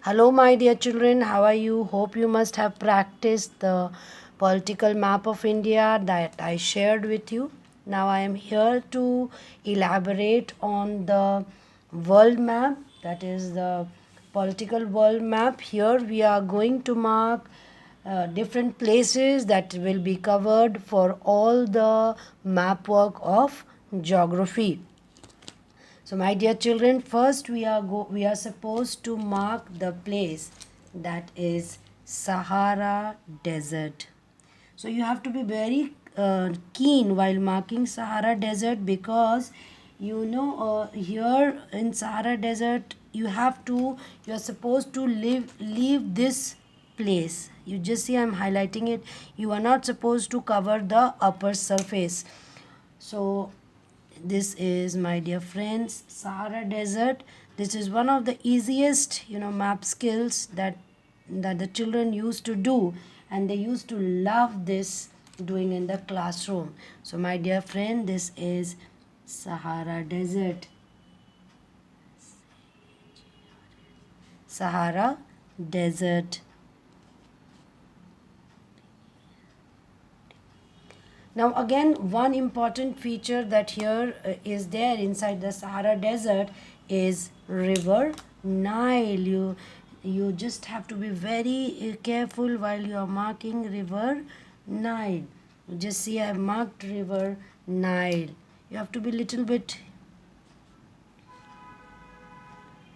Hello, my dear children. How are you? Hope you must have practiced the political map of India that I shared with you. Now, I am here to elaborate on the world map, that is the political world map. Here, we are going to mark different places that will be covered for all the map work of geography. So, my dear children, first we are supposed to mark the place that is Sahara Desert. So you have to be very keen while marking Sahara Desert, because here in Sahara Desert you are supposed to leave this place. You just see I'm highlighting it. You are not supposed to cover the upper surface. So this is, my dear friends, Sahara Desert. This is one of the easiest map skills that the children used to do, and they used to love this doing in the classroom. So my dear friend, this is Sahara Desert. Sahara Desert. Now again, one important feature that here is there inside the Sahara Desert is River Nile. You just have to be very careful while you are marking River Nile. Just see, I have marked River Nile. You have to be little bit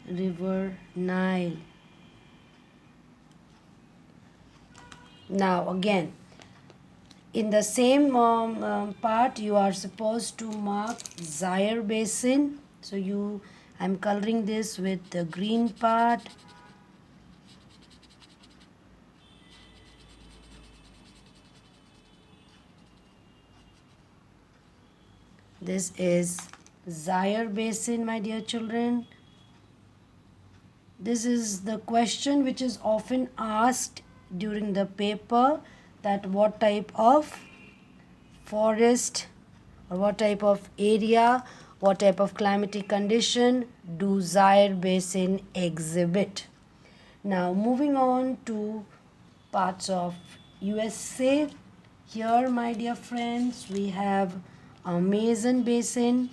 River Nile. Now again, in the same part, you are supposed to mark Zaire Basin. So I'm coloring this with the green part. This is Zaire Basin, my dear children. This is the question which is often asked during the paper, that what type of forest or what type of area, what type of climatic condition do Zaire Basin exhibit. Now moving on to parts of USA. Here, my dear friends, we have Amazon Basin.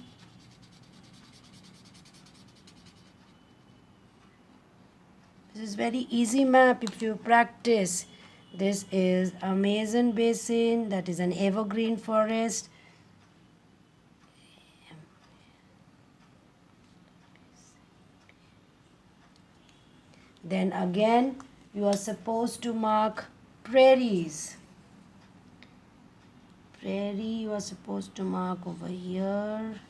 This is very easy map if you practice. This is Amazon Basin, that is an evergreen forest. Then again, you are supposed to mark prairies. Prairie, you are supposed to mark over here.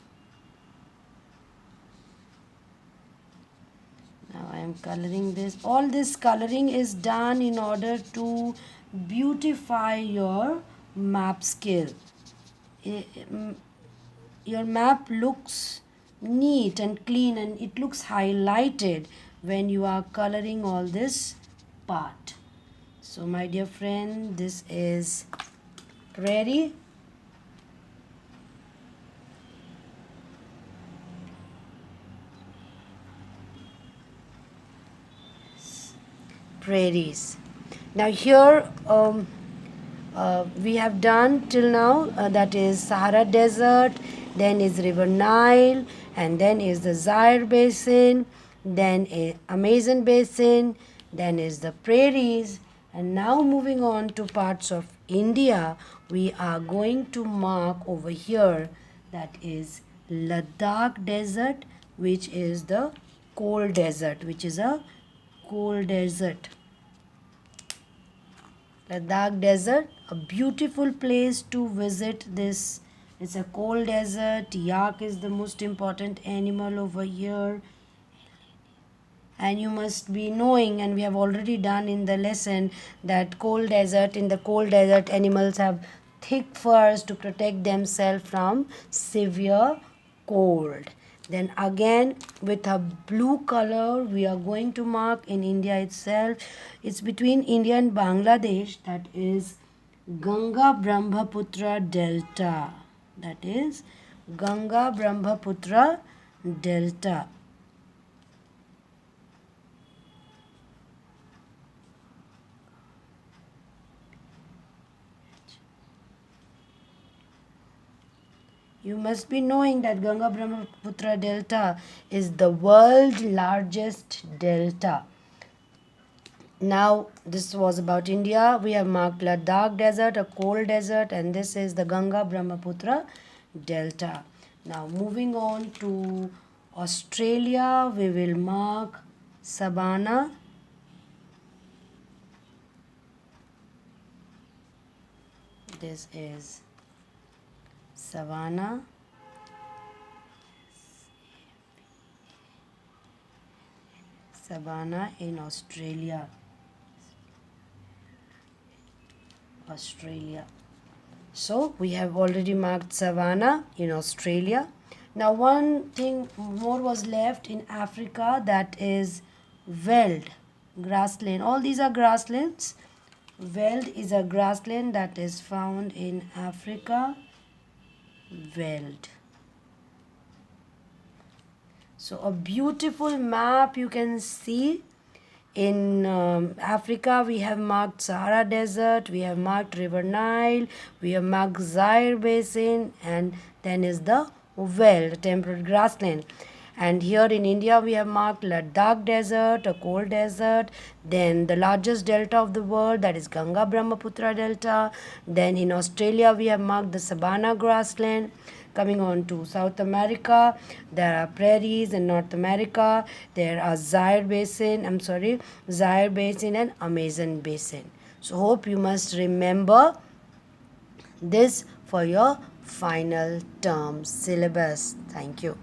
Now I am coloring this. All this coloring is done in order to beautify your map skill. Your map looks neat and clean, and it looks highlighted when you are coloring all this part. So my dear friend, this is prairie. Prairies. Now here we have done till now, that is Sahara Desert, then is River Nile, and then is the Zaire Basin, then Amazon Basin, then is the prairies. And now moving on to parts of India, we are going to mark over here, that is Ladakh Desert, which is the cold desert, which is a cold desert. Ladakh Desert, a beautiful place to visit. This it's a cold desert. Yak is the most important animal over here. And you must be knowing, and we have already done in the lesson, that in the cold desert, animals have thick furs to protect themselves from severe cold. Then again, with a blue color, we are going to mark in India itself. It's between India and Bangladesh, that is Ganga Brahmaputra Delta. That is Ganga Brahmaputra Delta. You must be knowing that Ganga Brahmaputra Delta is the world's largest delta. Now, this was about India. We have marked Ladakh Desert, a cold desert, and this is the Ganga Brahmaputra Delta. Now, moving on to Australia, we will mark Savannah. This is Savannah. Savannah in Australia. So we have already marked Savannah in Australia. Now one thing more was left in Africa, that is Veld, grassland. All these are grasslands. Veld is a grassland that is found in Africa. Veld. So a beautiful map you can see. In Africa, we have marked Sahara Desert, we have marked River Nile, we have marked Zaire Basin, and then is the Veld, temperate grassland. And here in India, we have marked Ladakh Desert, a cold desert. Then the largest delta of the world, that is Ganga Brahmaputra Delta. Then in Australia, we have marked the Savannah grassland. Coming on to South America, there are prairies. In North America, there are Zaire Basin and Amazon Basin. So hope you must remember this for your final term syllabus. Thank you.